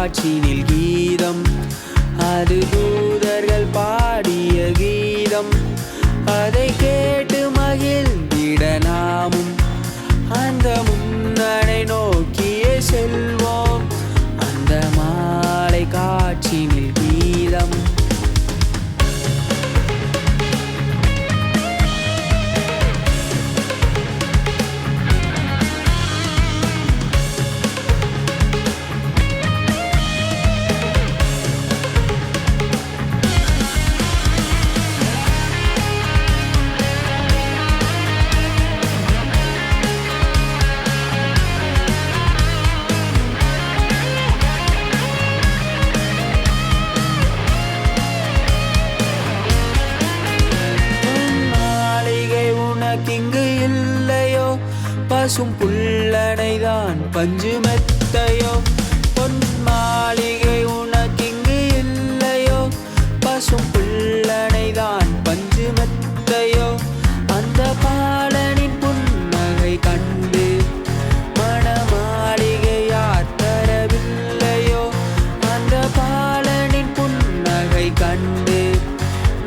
காட்சினில் கீதம், அது தூதர்கள் பாடிய கீதம். அதை கேட்டு மகிழ்ந்திட நாமும் அந்த முன்னணை நோக்கியே செல்வோம். அந்த மாலை காட்சினில் கீதம். இங்கு இல்லையோ, பசும் புல்லணைதான் பஞ்சு மெத்தையோ. பொன் மாளிகை உனக்கிங்கு இல்லையோ, பசும் புல்லணைதான் பஞ்சு மெத்தையோ. அந்த பாலனின் புன்னகை கண்டு மணமாளிகை யார் தரவில்லையோ. அந்த பாலனின் புன்னகை கண்டு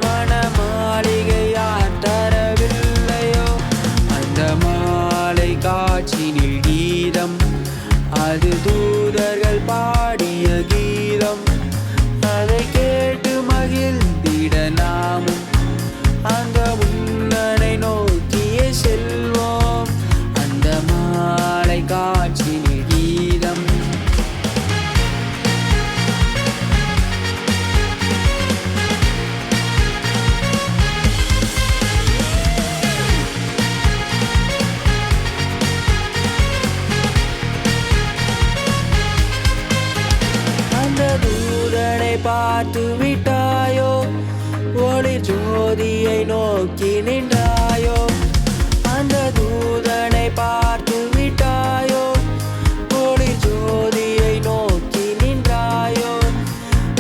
மணமாளிகை யார் தரவில்லையோ. அந்த மாலை காட்சினில் கீதம், அது தூதர்கள் பாடிய கீதம். அதை கேட்டு மகிழ்ந்திட நாமும் அந்த முன்னணை நோக்கியே செல்வோம். அந்த மாலை காட்சினில் கீதம். தூதனை பார்த்து விட்டாயோ, ஒளி ஜோதியை நோக்கி நின்றாயோ. அந்த தூதனை பார்த்து விட்டாயோ, ஒளி ஜோதியை நோக்கி நின்றாயோ.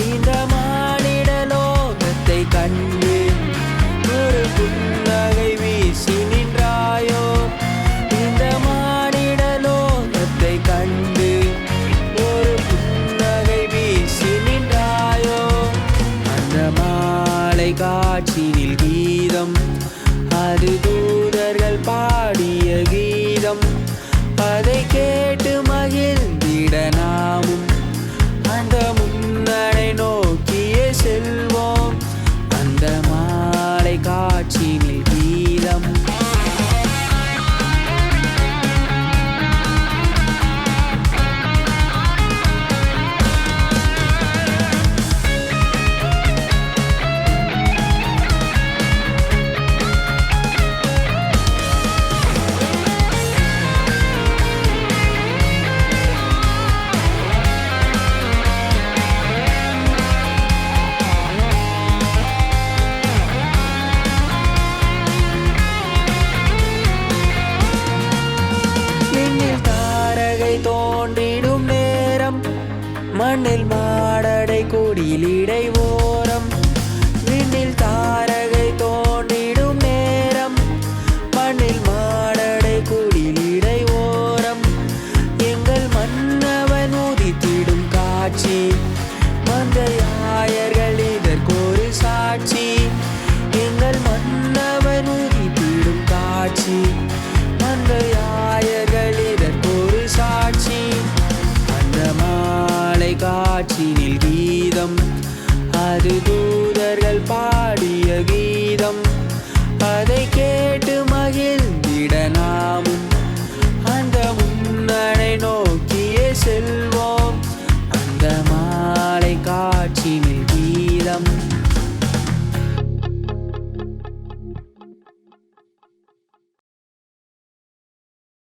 இந்த மானிட லோகத்தை கண்டு ஒரு புன்னகை வீசி நின்றாயோ. இந்த மானிட லோகத்தை கண்டு ஒரு புன்னகை வீசி நின்றாயோ. அந்த மாலை காட்சினில் கீதம், அது தூதர்கள் பாடிய கீதம். அதை கேட்டு மகிழ்ந்திட நாமும் அந்த முன்னணை நோக்கியே செல்வோம். அந்த மாலை காட்சினில் கீதம். தோன்றிடும் நேரம், மண்ணில் மாடடை கொடியிலிடை